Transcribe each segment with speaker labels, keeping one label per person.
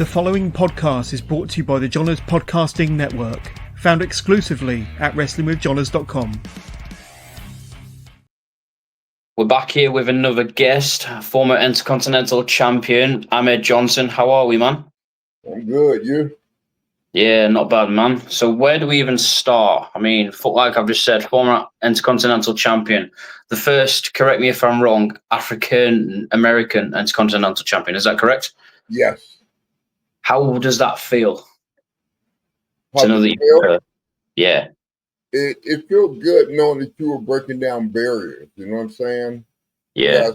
Speaker 1: The following podcast is brought to you by the Johners Podcasting Network, found exclusively at WrestlingWithJohners.com.
Speaker 2: We're back here with another guest, former Intercontinental Champion, Ahmed Johnson. How are we, man?
Speaker 3: I'm good. You?
Speaker 2: Yeah, not bad, man. So where do we even start? I mean, like I've just said, former Intercontinental Champion. The first, correct me if I'm wrong, African-American Intercontinental Champion. Is that correct?
Speaker 3: Yes.
Speaker 2: How does that feel?
Speaker 3: How does it feel?
Speaker 2: Yeah.
Speaker 3: It feels good knowing that you were breaking down barriers. You know what I'm saying?
Speaker 2: Yeah.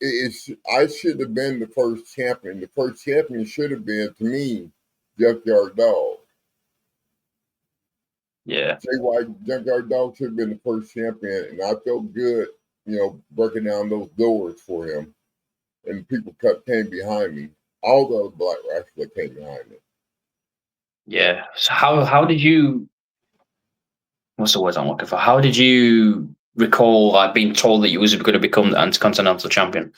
Speaker 3: I should have been the first champion. The first champion should have been, to me, Junkyard Dog.
Speaker 2: Yeah.
Speaker 3: Junkyard Dog should have been the first champion, and I felt good, breaking down those doors for him. And people came behind me. All the other black wrestlers came behind me.
Speaker 2: Yeah. So how did you? What's the word I'm looking for? How did you recall being told that you was going to become the Intercontinental Champion?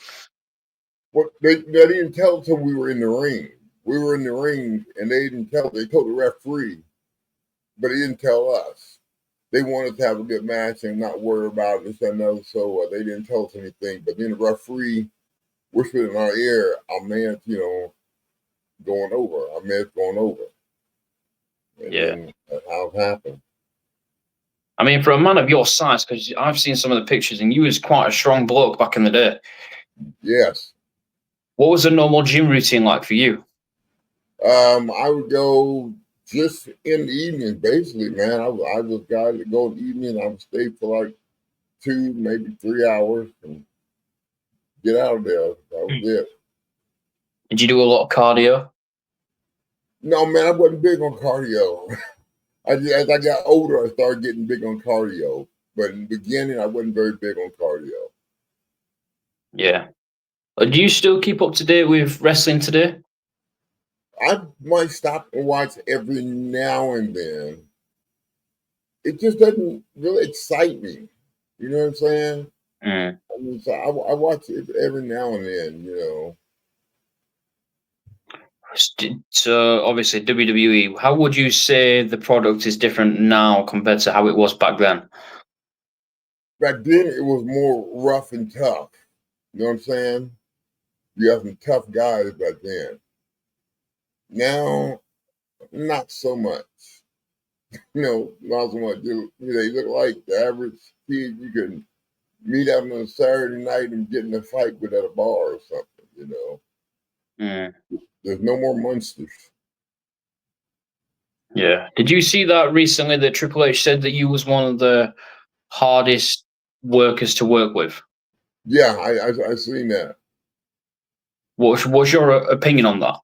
Speaker 3: Well, they didn't tell us until we were in the ring. We were in the ring, and they didn't tell. They told the referee, but they didn't tell us. They wanted to have a good match and not worry about this and that. So they didn't tell us anything. But then the referee whispered in our ear, "Our man's, going over. Our man's going over." And then that's how it happened.
Speaker 2: I mean, for a man of your size, because I've seen some of the pictures, and you was quite a strong bloke back in the day.
Speaker 3: Yes.
Speaker 2: What was a normal gym routine like for you?
Speaker 3: I would go just in the evening, basically, man. I was a guy that go in the evening. I would stay for like 2, maybe 3 hours and get out of there. That was it.
Speaker 2: Did you do a lot of cardio?
Speaker 3: No, man, I wasn't big on cardio. As I got older, I started getting big on cardio. But in the beginning, I wasn't very big on cardio.
Speaker 2: Yeah. Do you still keep up to date with wrestling today?
Speaker 3: I might stop and watch every now and then. It just doesn't really excite me. You know what I'm saying?
Speaker 2: Mm.
Speaker 3: I mean, so I watch it every now and then,
Speaker 2: So obviously WWE, how would you say the product is different now compared to how it was back then?
Speaker 3: Back then, it was more rough and tough. You know what I'm saying? You have some tough guys back then. Now, not so much. Not so much. They look like the average kid you can meet up on a Saturday night and get in a fight with at a bar or something,
Speaker 2: Mm.
Speaker 3: There's no more monsters.
Speaker 2: Yeah. Did you see that recently that Triple H said that you was one of the hardest workers to work with?
Speaker 3: Yeah, I seen that.
Speaker 2: What's your opinion on that?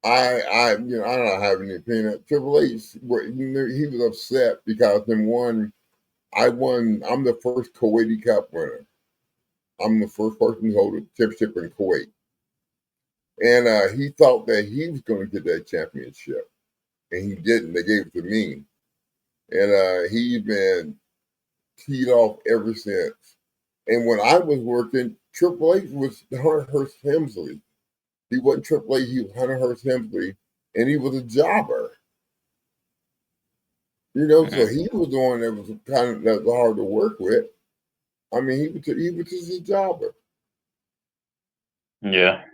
Speaker 3: I don't have any opinion. Triple H, he was upset because number one, I'm the first Kuwaiti Cup winner. I'm the first person to hold a championship in Kuwait. And he thought that he was going to get that championship. And he didn't. They gave it to me. And he's been teed off ever since. And when I was working, Triple H was Hunter Hearst Helmsley. He wasn't Triple H, he was Hunter Hearst Helmsley. And he was a jobber. So he was the one that was hard to work with. I mean, he was just a jobber.
Speaker 2: Yeah.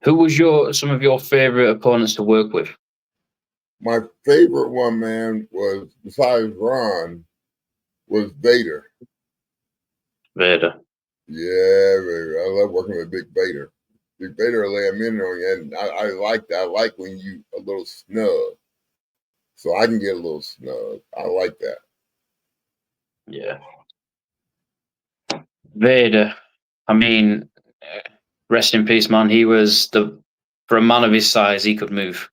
Speaker 2: Who was some of your favorite opponents to work with?
Speaker 3: My favorite one, man, was besides Ron, was Vader.
Speaker 2: Vader.
Speaker 3: Yeah, baby. I love working with Big Vader. Big Vader will lay a minute on you, and I like that. I like when you a little snug. So I can get a little snug. I like that.
Speaker 2: Yeah. Vader. I mean, rest in peace, man. He was for a man of his size, he could move.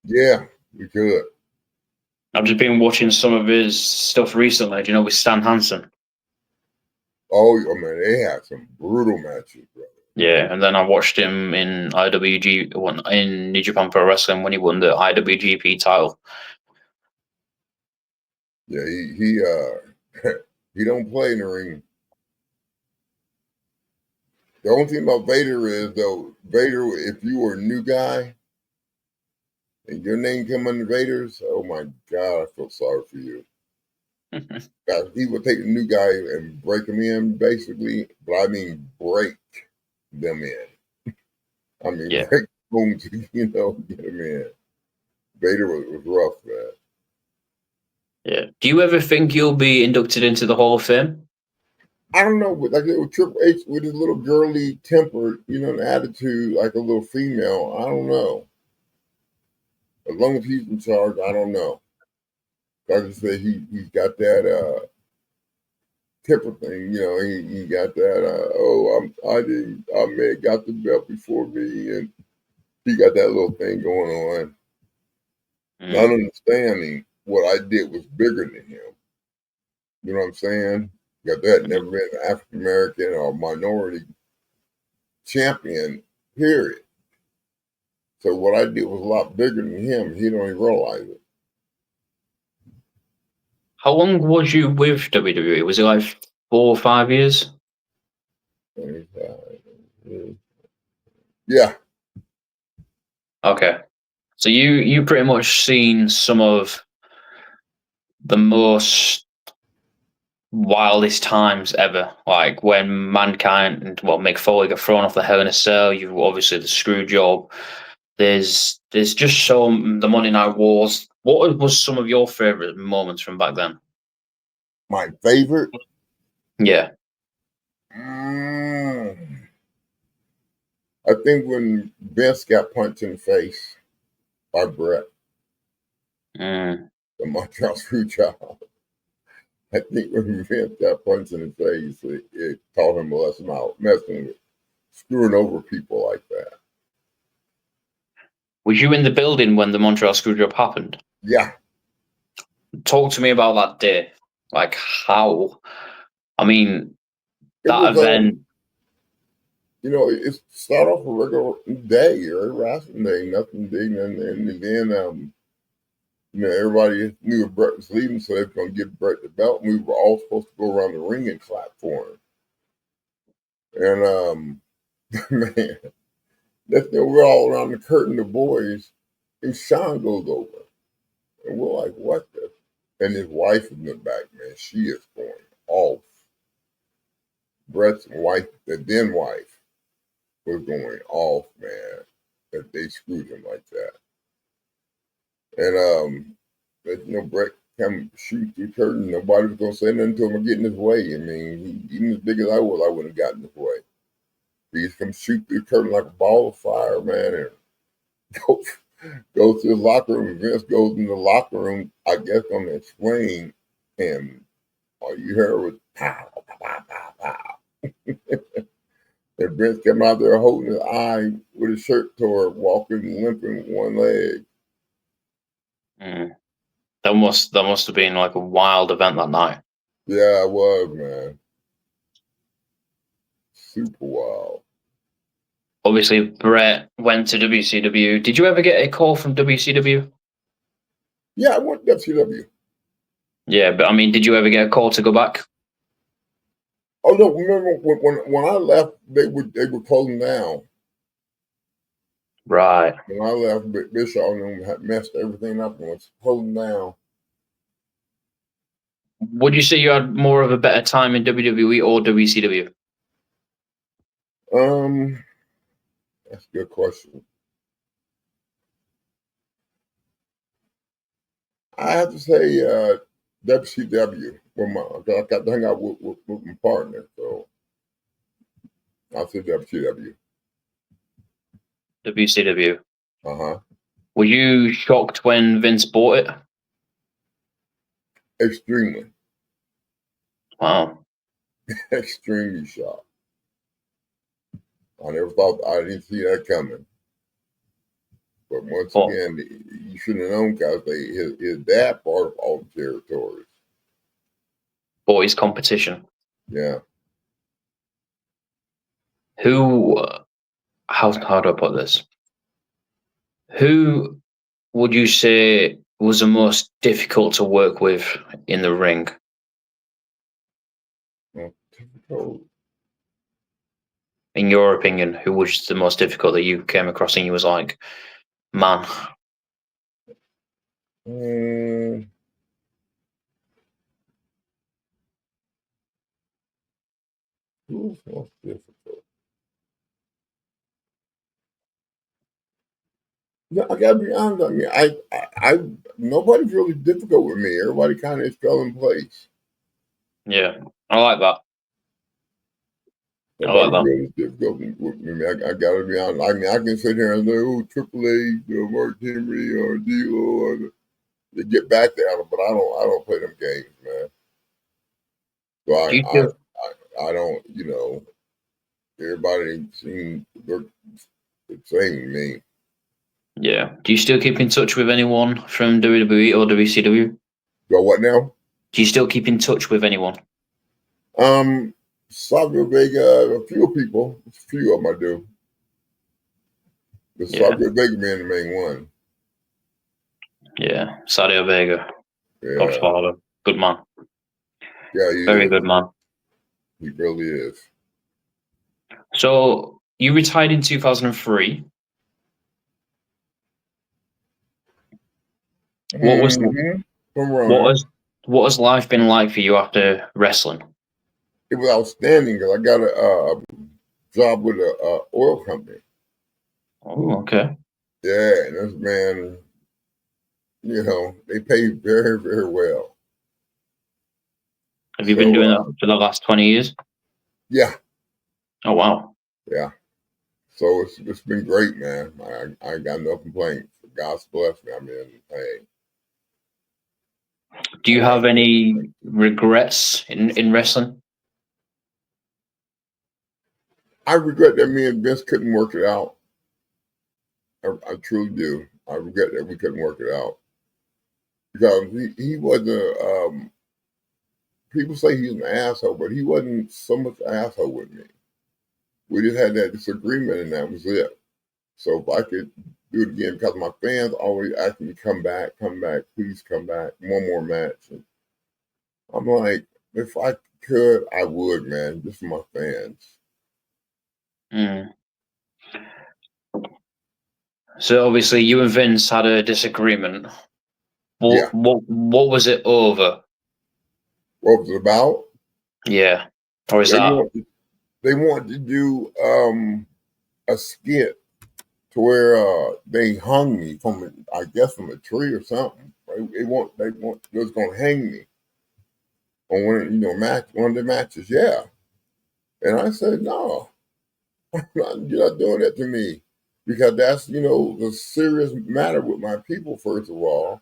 Speaker 3: Yeah, we could.
Speaker 2: I've just been watching some of his stuff recently, with Stan Hansen.
Speaker 3: Oh, man, they had some brutal matches, brother.
Speaker 2: Yeah, and then I watched him in in New Japan Pro Wrestling when he won the IWGP title.
Speaker 3: Yeah, he don't play in the ring. The only thing about Vader is, though, Vader, if you were a new guy and your name come under Vader's, oh my God, I feel sorry for you. He would take a new guy and break them in, basically. But I mean, break them in. I mean,
Speaker 2: Yeah.
Speaker 3: break boom to, get them in. Vader was rough, man.
Speaker 2: Yeah. Do you ever think you'll be inducted into the Hall of Fame?
Speaker 3: I don't know, but like with Triple H with his little girly temper, an attitude like a little female. I don't know. As long as he's in charge, I don't know. Like I said, he's got that temper thing. He got that. Ahmed got the belt before me, and he got that little thing going on. Not understanding what I did was bigger than him. You know what I'm saying? Got that. Never been an African American or minority champion, period. So what I did was a lot bigger than him. He don't even realize it.
Speaker 2: How long was you with WWE? Was it like 4 or 5 years?
Speaker 3: Yeah.
Speaker 2: Okay. So you pretty much seen some of the most wildest times ever, like when Mankind and Mick Foley got thrown off the Hell in a Cell. You obviously the screw job. There's just the Monday Night Wars. What was some of your favorite moments from back then?
Speaker 3: My favorite?
Speaker 2: Yeah.
Speaker 3: I think when Vince got punched in the face by Bret, the Montreal Screwjob. I think when Vince got punched in the face, it taught him a lesson about messing with, screwing over people like that.
Speaker 2: Was you in the building when the Montreal Screwjob happened?
Speaker 3: Yeah.
Speaker 2: Talk to me about that day. Like how? I mean, that event.
Speaker 3: It started off a regular day, or a wrestling day, nothing big, and then everybody knew Bret was leaving, so they were going to give Bret the belt, and we were all supposed to go around the ring and clap for him. And man, we're all around the curtain, the boys, and Sean goes over, and we're like, "What the?" And his wife in the back, man, she is going off. Bret's wife, the then wife, was going off, man, that they screwed him like that. And Bret come shoot through the curtain. Nobody was gonna say nothing to him or get in his way. I mean, even as big as I was, I wouldn't have gotten in his way. He just come shoot through the curtain like a ball of fire, man, and goes to his locker room. And Vince goes in the locker room, I guess, on that swing, and all you heard was pow, pow, pow, pow. And Vince came out there holding his eye with his shirt tore, walking, limping with one leg.
Speaker 2: That must have been like a wild event that night.
Speaker 3: Yeah, it was, man. Super wild.
Speaker 2: Obviously, Bret went to WCW. Did you ever get a call from WCW?
Speaker 3: Yeah, I went to WCW.
Speaker 2: Yeah, but I mean, did you ever get a call to go back?
Speaker 3: Oh no! Remember when I left, they were closing down.
Speaker 2: Right.
Speaker 3: When I left, Bischoff and them had messed everything up and was closing down.
Speaker 2: Would you say you had more of a better time in WWE or WCW?
Speaker 3: That's a good question. I have to say WCW. I got to hang out with my partner, so I'll say WCW.
Speaker 2: WCW.
Speaker 3: Uh-huh.
Speaker 2: Were you shocked when Vince bought it?
Speaker 3: Extremely.
Speaker 2: Wow.
Speaker 3: Extremely shocked. I didn't see that coming. But once again, you shouldn't have known because his dad bought up all the territories.
Speaker 2: Boys competition.
Speaker 3: Yeah.
Speaker 2: Who? How do I put this? Who would you say was the most difficult to work with in the ring?
Speaker 3: Difficult.
Speaker 2: in your opinion, who was the most difficult that you came across and you was like, man?
Speaker 3: Who's most difficult? No, I gotta be honest. I mean, I nobody's really difficult with me. Everybody kind of fell in place.
Speaker 2: Yeah, I like that.
Speaker 3: Nobody really difficult with me. I gotta be honest. I mean, I can sit here and say, "Oh, Triple H, Mark Henry, or D'Lo," or they get back there, but I don't play them games, man. So
Speaker 2: Do you feel,
Speaker 3: I don't, everybody seems they're the same to me.
Speaker 2: yeah. Do you still keep in touch with anyone from WWE or WCW?
Speaker 3: So what now?
Speaker 2: Do you still keep in touch with anyone?
Speaker 3: Savio Vega, a few people, a few of them I do. The Savio Vega being the main one.
Speaker 2: Yeah, Sadio Vega,
Speaker 3: Yeah.
Speaker 2: Godfather, good man.
Speaker 3: Yeah, he
Speaker 2: Very
Speaker 3: is.
Speaker 2: good man.
Speaker 3: He really is.
Speaker 2: So you retired in 2003. What was what has life been like for you after wrestling?
Speaker 3: It was outstanding because I got a job with a oil company.
Speaker 2: Oh, okay.
Speaker 3: Yeah, and this man, they pay very, very well.
Speaker 2: Have you been doing that for the last 20 years?
Speaker 3: Yeah.
Speaker 2: Oh, wow.
Speaker 3: Yeah. So it's been great, man. I ain't got no complaints. God's blessed me. I mean, hey.
Speaker 2: Do you have any regrets in wrestling?
Speaker 3: I regret that me and Vince couldn't work it out. I truly do. I regret that we couldn't work it out. Because he wasn't, people say he's an asshole, but he wasn't so much an asshole with me. We just had that disagreement and that was it. So if I could do it again, because my fans always ask me, come back, please come back, one more match. And I'm like, if I could, I would, man, just for my fans.
Speaker 2: Mm. So obviously you and Vince had a disagreement. What was it over?
Speaker 3: What was it about?
Speaker 2: Yeah. Or is
Speaker 3: they wanted to do a skit to where they hung me from a tree or something. Right? They was gonna hang me on one of the matches, yeah. And I said, no, you're not doing that to me. Because that's, the serious matter with my people, first of all.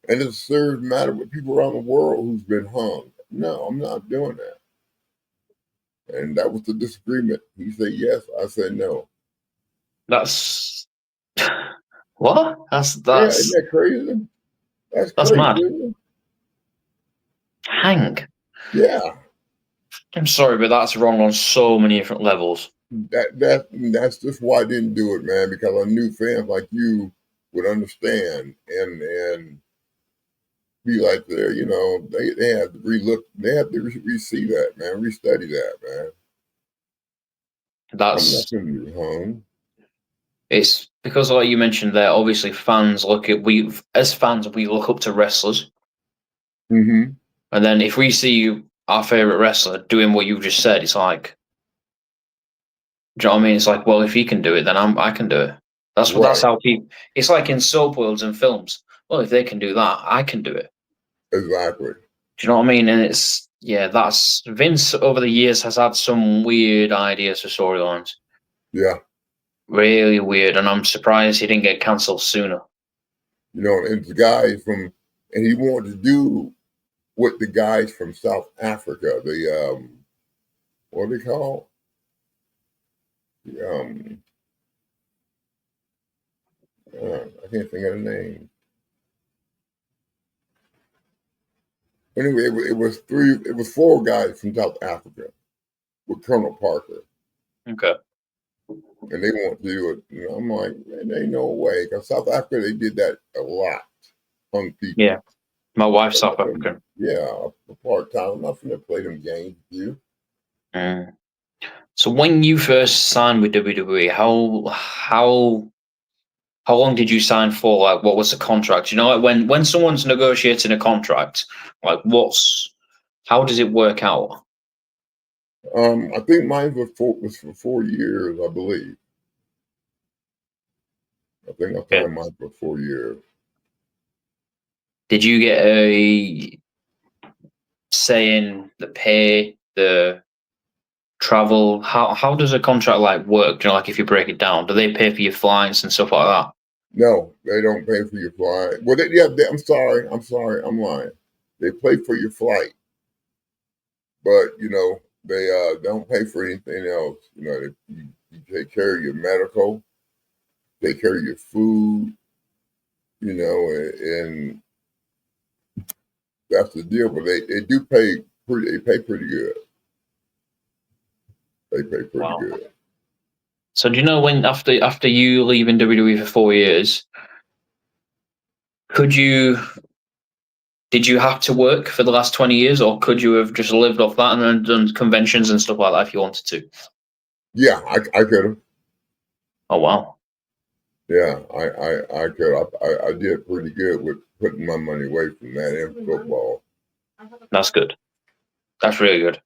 Speaker 3: And it's a serious matter with people around the world who's been hung. No, I'm not doing that. And that was the disagreement. He said yes, I said no.
Speaker 2: That's what? That's
Speaker 3: yeah, isn't that crazy? That's crazy,
Speaker 2: mad.
Speaker 3: isn't it?
Speaker 2: Hang.
Speaker 3: Yeah.
Speaker 2: I'm sorry, but that's wrong on so many different levels.
Speaker 3: That's just why I didn't do it, man, because I knew fans like you would understand and be like there, they have to re-see that, man, restudy that, man.
Speaker 2: That's
Speaker 3: I'm not gonna be hung.
Speaker 2: It's because, like you mentioned there, obviously fans look up to wrestlers.
Speaker 3: Mm-hmm.
Speaker 2: And then if we see our favorite wrestler doing what you just said, it's like, do you know what I mean? It's like, well, if he can do it, then I can do it. That's how people. It's like in soap worlds and films. Well, if they can do that, I can do it.
Speaker 3: Exactly.
Speaker 2: Do you know what I mean? And that's Vince over the years has had some weird ideas for storylines.
Speaker 3: Yeah.
Speaker 2: Really weird, and I'm surprised he didn't get cancelled sooner.
Speaker 3: And the guy and he wanted to do what the guys from South Africa, what are they called? I can't think of the name. Anyway, it was four guys from South Africa with Colonel Parker.
Speaker 2: Okay.
Speaker 3: And they want to do it. I'm like, man, there ain't no way. Because South Africa, they did that a lot. Hung people.
Speaker 2: Yeah. My wife's South African.
Speaker 3: Yeah, part-time. I'm not going to play them games with you.
Speaker 2: So when you first signed with WWE, how long did you sign for? Like, what was the contract? You know, like when someone's negotiating a contract, like how does it work out?
Speaker 3: I think mine was for 4 years, I believe. I think I signed mine for 4 years.
Speaker 2: Did you get a say in the pay, the travel? How does a contract like work? Do you know, like if you break it down, do they pay for your flights and stuff like that?
Speaker 3: No, they don't pay for your flight. Well, I'm sorry, I'm lying. They pay for your flight, but they don't pay for anything else. You take care of your medical, take care of your food, and that's the deal. But they do pay pretty. They pay pretty good. They pay pretty good.
Speaker 2: So do you know when after you leaving WWE for 4 years, did you have to work for the last 20 years, or could you have just lived off that and then done conventions and stuff like that if you wanted to?
Speaker 3: Yeah, I could have.
Speaker 2: Oh wow.
Speaker 3: Yeah, I could. I did pretty good with putting my money away from that in football.
Speaker 2: That's good. That's really good.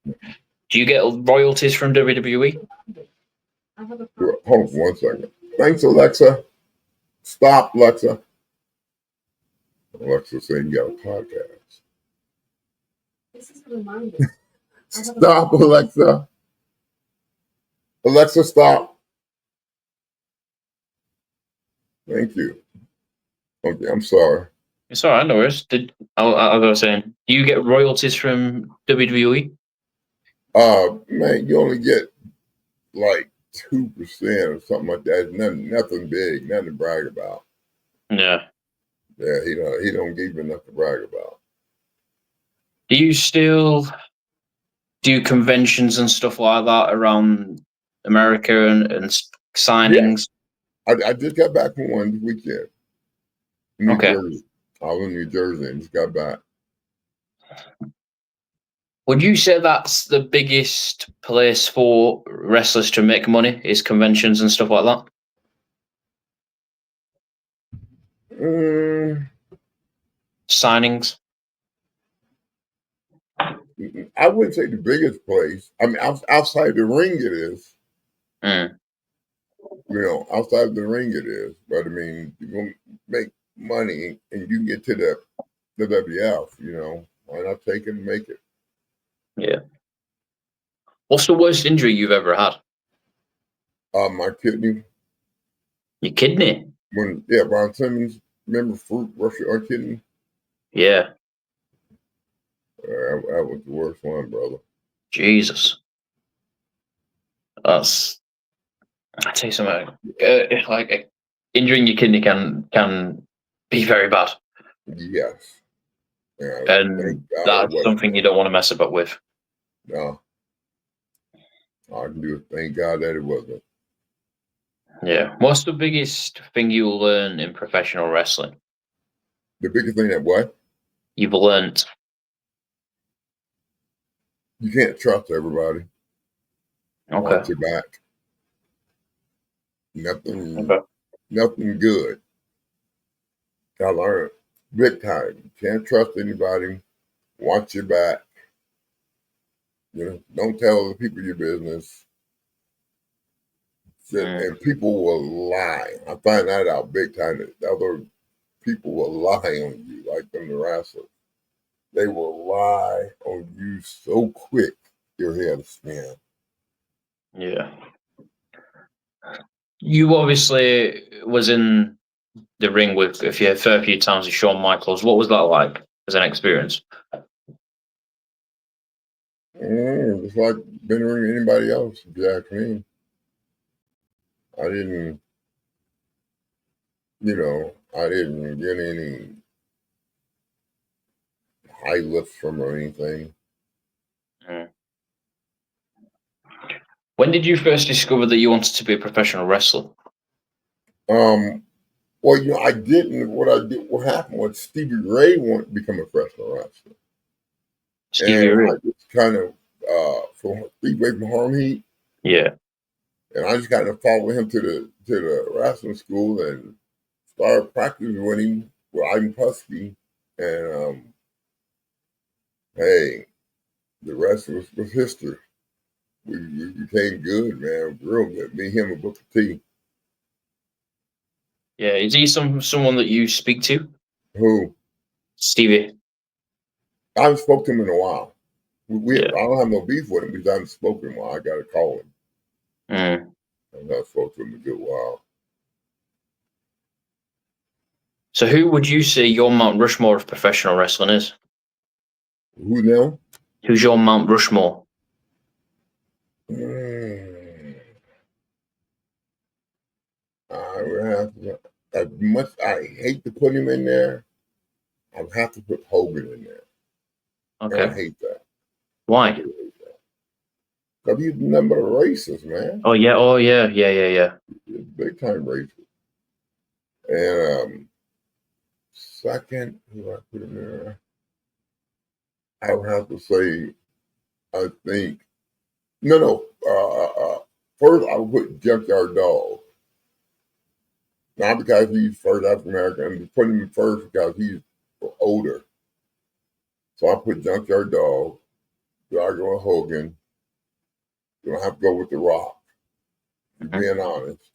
Speaker 2: Do you get royalties from WWE?
Speaker 3: Hold on 1 second. Thanks, Alexa. Stop, Alexa. Alexa saying you got a podcast.
Speaker 4: This is a reminder.
Speaker 3: Stop, Alexa. Alexa, stop. Thank you. Okay, I'm sorry.
Speaker 2: It's all right, no worries. I was saying, do you get royalties from WWE?
Speaker 3: Man, you only get like 2% or something like that. Nothing big, nothing to brag about.
Speaker 2: Yeah.
Speaker 3: Yeah, he don't give you enough to brag about.
Speaker 2: Do you still do conventions and stuff like that around America and signings?
Speaker 3: Yeah. I just got back from one this weekend. New Jersey. I was in New Jersey and just got back.
Speaker 2: Would you say that's the biggest place for wrestlers to make money, is conventions and stuff like that? Signings?
Speaker 3: I wouldn't say the biggest place. I mean, outside the ring it is. Outside the ring it is. But I mean, you're going to make money and you can get to the WWF, why not take it and make it?
Speaker 2: Yeah. What's the worst injury you've ever had?
Speaker 3: My kidney.
Speaker 2: Your kidney?
Speaker 3: Ron Simmons, remember Fruit Russia our kidney?
Speaker 2: Yeah.
Speaker 3: That was the worst one, brother.
Speaker 2: Jesus. I tell you something. Like injuring your kidney can be very bad.
Speaker 3: Yes. Yeah,
Speaker 2: and that's something you don't want to mess about with.
Speaker 3: No. I can do it. Thank God that it wasn't.
Speaker 2: Yeah. What's the biggest thing you learn in professional wrestling?
Speaker 3: The biggest thing that what?
Speaker 2: You've learned.
Speaker 3: You can't trust everybody.
Speaker 2: Okay.
Speaker 3: Watch your back. Nothing good. I learned big time. You can't trust anybody. Watch your back. Don't tell other people your business. And people will lie. I find that out big time. That other people will lie on you, like them the wrestlers. They will lie on you so quick, your head will spin.
Speaker 2: Yeah. You obviously was in the ring with a fair few times with Shawn Michaels. What was that like as an experience?
Speaker 3: It's like been around anybody else, if you ask me. I didn't get any high lifts from or anything.
Speaker 2: When did you first discover that you wanted to be a professional wrestler?
Speaker 3: Well, I didn't. What happened was Stevie Ray wanted to become a professional wrestler.
Speaker 2: Stevie Ray.
Speaker 3: I just kind of from Stevie Ray from Harlem Heat.
Speaker 2: Yeah.
Speaker 3: And I just kind of followed him to the wrestling school and started practicing with him with Ivan Putski. And hey, the rest was history. We became good, man. Real good. Me, him, and Booker T.
Speaker 2: Yeah. Is he someone that you speak to?
Speaker 3: Who
Speaker 2: Stevie.
Speaker 3: I haven't spoken to him in a while. I
Speaker 2: Yeah.
Speaker 3: don't have no beef with him because I haven't spoken in a while. I got to call him.
Speaker 2: Mm.
Speaker 3: I've not spoken to him in a good while.
Speaker 2: So who would you say your Mount Rushmore of professional wrestling is?
Speaker 3: Who now?
Speaker 2: Who's your Mount Rushmore?
Speaker 3: I would have to, as much I hate to put him in there, I would have to put Hogan in there. And I
Speaker 2: Okay.
Speaker 3: hate that.
Speaker 2: Why?
Speaker 3: Because he's nothing but a racist, man.
Speaker 2: Oh yeah. Oh yeah. Yeah.
Speaker 3: He's a big time racist. And second, who do I put in there? I would have to say, I think, no. First, I would put Junkyard Dog. Not because he's first African American. I'm putting him first because he's older. So I put Junkyard Dog. Do I go with Hogan? Do I have to go with The Rock?
Speaker 2: Mhm.
Speaker 3: Being honest.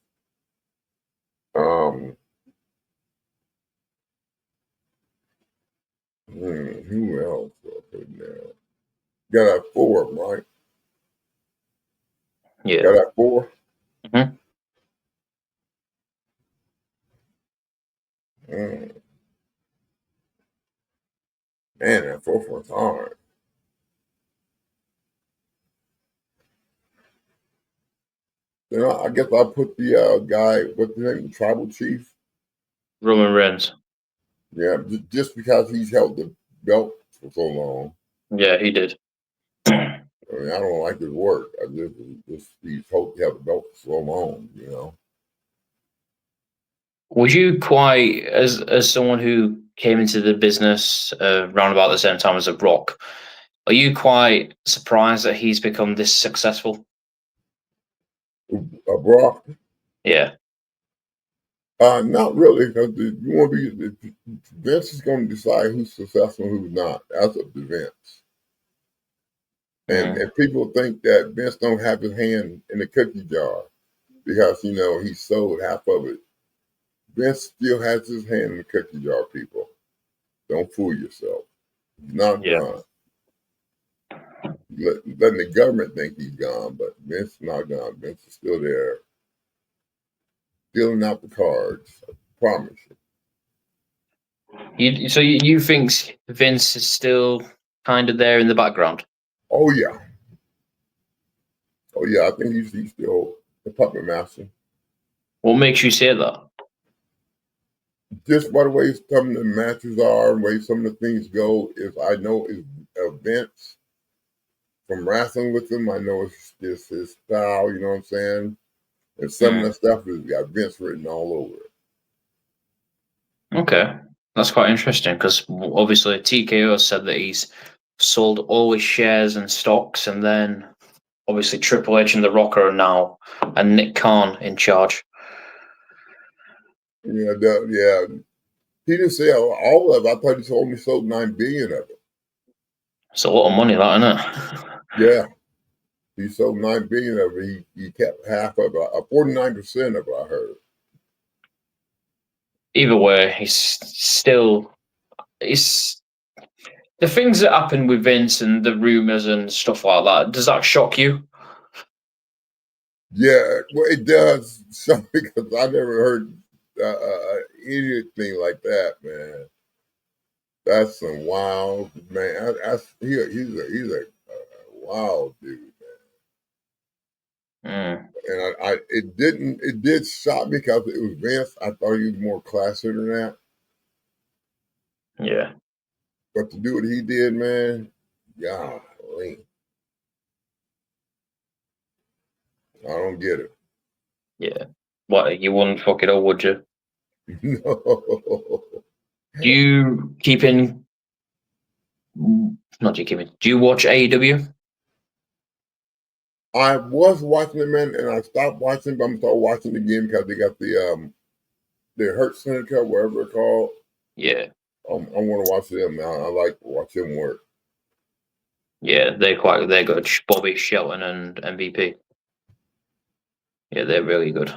Speaker 3: Who else do I put in there? Got that 4 of them, right?
Speaker 2: Yeah.
Speaker 3: Got that 4?
Speaker 2: Mhm.
Speaker 3: Man, that 4th one's hard. Then I guess I put the guy, what's his name, Tribal Chief.
Speaker 2: Roman Reigns.
Speaker 3: Yeah, just because he's held the belt for so long.
Speaker 2: Yeah, he did.
Speaker 3: I mean, I don't like his work. I just he's held the belt for so long, you know.
Speaker 2: Would you quite, as someone who came into the business around about the same time as The Rock, are you quite surprised that he's become this successful?
Speaker 3: Brock,
Speaker 2: Yeah.
Speaker 3: not really, because you want to be Vince is going to decide who's successful and who's not. That's up to Vince. And
Speaker 2: Mm.
Speaker 3: people think that Vince don't have his hand in the cookie jar because he sold half of it. Vince still has his hand in the cookie jar. People, don't fool yourself. He's not
Speaker 2: Yeah.
Speaker 3: gone. Letting the government think he's gone, but Vince is not gone. Vince is still there, dealing out the cards. I promise you.
Speaker 2: So you think Vince is still kind of there in the background?
Speaker 3: Oh yeah, oh yeah. I think he's still the puppet master.
Speaker 2: What makes you say that?
Speaker 3: Just by the way some of the matches are, the way some of the things go, is I know is Vince from wrestling with him. I know it's just his style. You know what I'm saying? And some of the stuff has got Vince written all over it.
Speaker 2: Okay, that's quite interesting because obviously TKO said that he's sold all his shares and stocks, and then obviously Triple H and The Rock are now, and Nick Khan in charge.
Speaker 3: Yeah, yeah. He didn't say all of it. I thought he only sold 9 billion of it.
Speaker 2: It's a lot of money, that, isn't it?
Speaker 3: Yeah, he sold 9 billion of it. He kept half of it, 49% of it. I heard.
Speaker 2: Either way, it's the things that happen with Vince and the rumors and stuff like that. Does that shock you?
Speaker 3: Yeah, well, it does. So because I never heard anything like that, man. That's some wild man. He's a wild dude,
Speaker 2: Mm,
Speaker 3: and it did shock me because it was Vince. I thought he was more classy than that,
Speaker 2: yeah,
Speaker 3: but to do what he did, man, golly, I don't get it.
Speaker 2: yeah. What, you wouldn't fuck it up, would you?
Speaker 3: No,
Speaker 2: Do you keep in? Not do you keep in? Do you watch AEW?
Speaker 3: I was watching them, man, and I stopped watching, but I'm starting watching again because they got the Hurt Center Cup, whatever it's called.
Speaker 2: Yeah.
Speaker 3: I want to watch them now. I like watching them work.
Speaker 2: Yeah, they're good. Bobby, Shelton, and MVP. Yeah, they're really good.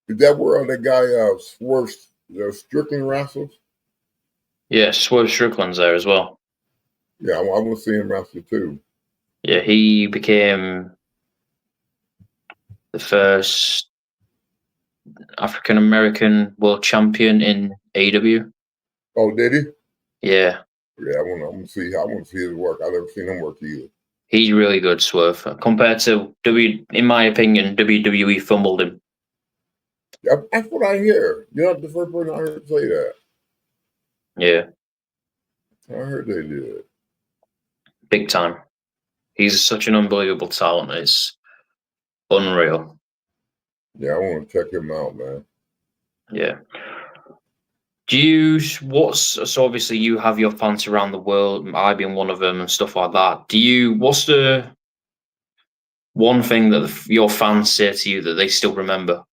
Speaker 3: Is that where that guy Swerve Strickland wrestles?
Speaker 2: Yeah, Swerve Strickland's there as well.
Speaker 3: Yeah, I want to see him wrestle too.
Speaker 2: Yeah, he became the first African American world champion in AEW.
Speaker 3: Oh, did he?
Speaker 2: Yeah.
Speaker 3: Yeah, I want to see his work. I've never seen him work either.
Speaker 2: He's really good, Swerve. Compared to in my opinion, WWE fumbled him.
Speaker 3: That's what I hear. You're not the first person I heard say that.
Speaker 2: Yeah.
Speaker 3: I heard they did.
Speaker 2: Big time. He's such an unbelievable talent. It's unreal.
Speaker 3: Yeah, I want to check him out, man.
Speaker 2: Yeah. So obviously you have your fans around the world, I being one of them and stuff like that. What's the one thing that your fans say to you that they still remember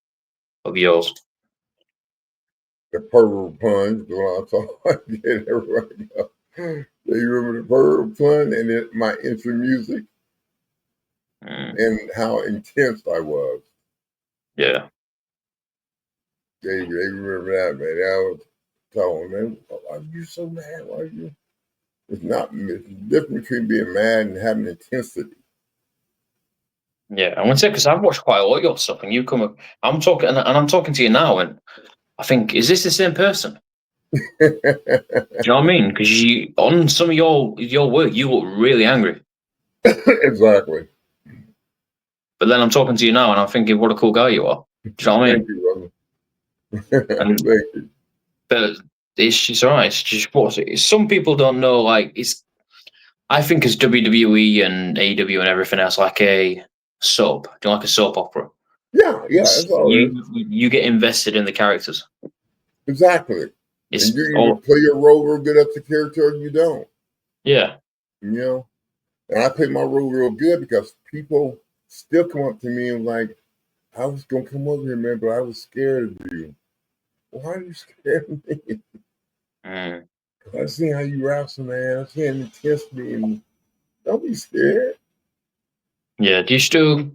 Speaker 2: of yours?
Speaker 3: The purple punch, the one I thought get everybody up. They remember the purple punch and my intro music and how intense I was.
Speaker 2: Yeah.
Speaker 3: They remember that, man. I was telling them, why are you so mad? Why are you? It's different between being mad and having intensity.
Speaker 2: Yeah, I want to say because I've watched quite a lot of your stuff, and I'm talking to you now, and I think, is this the same person? Do you know what I mean? Because on some of your work, you look really angry.
Speaker 3: Exactly.
Speaker 2: But then I'm talking to you now, and I'm thinking, what a cool guy you are. Do you know what I mean?
Speaker 3: Thank you, brother.
Speaker 2: And,
Speaker 3: Thank you.
Speaker 2: but it's all right. It's just some people don't know. Like I think as WWE and AEW and everything else, like a soap. Do you like a soap opera?
Speaker 3: Yeah, that's all it is.
Speaker 2: You get invested in the characters.
Speaker 3: Exactly.
Speaker 2: It's
Speaker 3: And you either play your role real good at the character or you don't.
Speaker 2: Yeah.
Speaker 3: You know? And I play my role real good because people still come up to me and like, I was going to come over here, man, but I was scared of you. Why are you scared of me? I see how you wrestle, man. I see how intensity, and don't be scared.
Speaker 2: Yeah. Do you still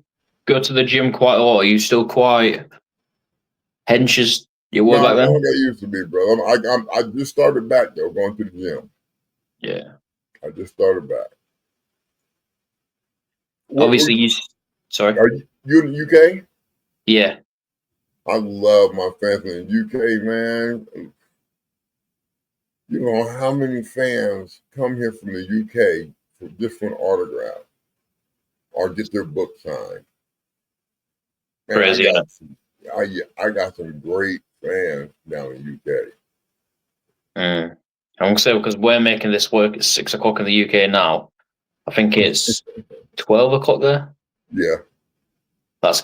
Speaker 2: go to the gym quite a lot? Are you still quite henches you were
Speaker 3: No,
Speaker 2: back
Speaker 3: I'm
Speaker 2: then?
Speaker 3: not like I used to be, bro. I just started back, though, going to the gym.
Speaker 2: Yeah.
Speaker 3: I just started back.
Speaker 2: Obviously, sorry.
Speaker 3: Are you in the UK?
Speaker 2: Yeah.
Speaker 3: I love my fans in the UK, man. You know how many fans come here from the UK for just an autograph or get their book signed? Man,
Speaker 2: Crazy, isn't it?
Speaker 3: I got some great fans down in the UK.
Speaker 2: I'm gonna say because we're making this work at 6 o'clock in the UK now. I think it's 12 o'clock there.
Speaker 3: Yeah.
Speaker 2: That's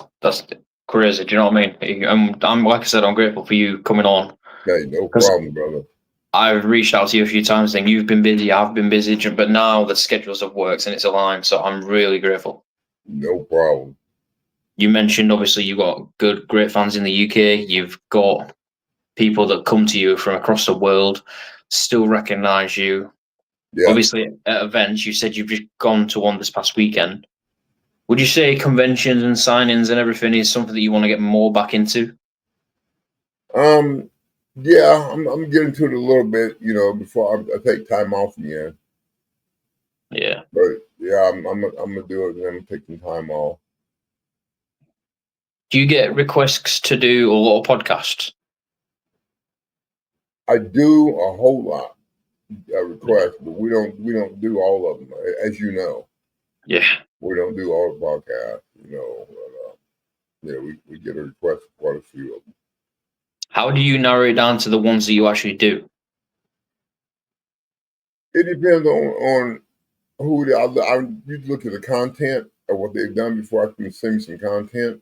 Speaker 2: crazy. Do you know what I mean? I'm like I said, I'm grateful for you coming on.
Speaker 3: Hey, no problem, brother.
Speaker 2: I've reached out to you a few times saying you've been busy, I've been busy, but now the schedules have worked and it's aligned. So I'm really grateful.
Speaker 3: No problem.
Speaker 2: You mentioned obviously you've got great fans in the UK. You've got people that come to you from across the world, still recognise you.
Speaker 3: Yeah.
Speaker 2: Obviously, at events, you said you've just gone to one this past weekend. Would you say conventions and signings and everything is something that you want to get more back into?
Speaker 3: Yeah, I'm getting to it a little bit, before I take time off again.
Speaker 2: Yeah.
Speaker 3: But yeah, I'm gonna do it, and I'm taking time off.
Speaker 2: Do you get requests to do a lot of podcasts?
Speaker 3: I do a whole lot requests, but we don't do all of them, as you know.
Speaker 2: Yeah.
Speaker 3: We don't do all the podcasts, we get a request for quite a few of them.
Speaker 2: How do you narrow it down to the ones that you actually do?
Speaker 3: It depends on who I usually look at the content of what they've done before I can send me some content.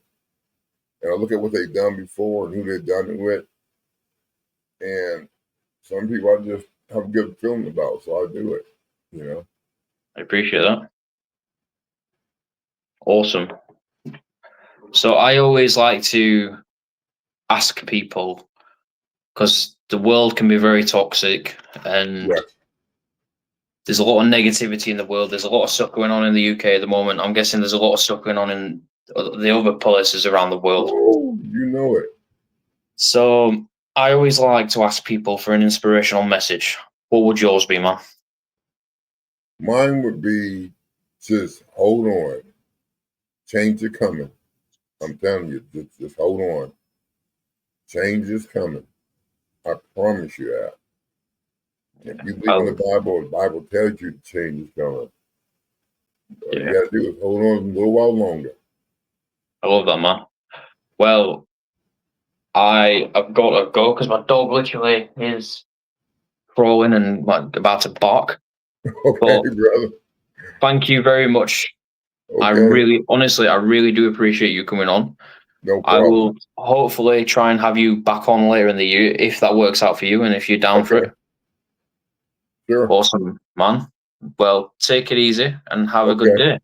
Speaker 3: And I look at what they've done before and who they've done it with. And some people I just have a good feeling about, so I do it,
Speaker 2: I appreciate that. Awesome. So I always like to ask people, because the world can be very toxic and
Speaker 3: Yes.
Speaker 2: there's a lot of negativity in the world. There's a lot of stuff going on in the UK at the moment. I'm guessing there's a lot of stuff going on in the other places around the world.
Speaker 3: Oh, you know it.
Speaker 2: So I always like to ask people for an inspirational message. What would yours be, man?
Speaker 3: Mine would be just hold on. Change is coming. I'm telling you, just hold on. Change is coming. I promise you that. If you believe in the Bible tells you change is coming. All you gotta do is hold on a little while longer.
Speaker 2: I love that, man. Well, I've got to go because my dog literally is crawling and about to bark.
Speaker 3: Okay,
Speaker 2: But
Speaker 3: brother.
Speaker 2: thank you very much.
Speaker 3: Okay.
Speaker 2: I really do appreciate you coming on.
Speaker 3: No
Speaker 2: I
Speaker 3: problem.
Speaker 2: will hopefully try and have you back on later in the year if that works out for you and if you're down for it.
Speaker 3: Sure.
Speaker 2: Awesome, man. Well, take it easy and have a good day.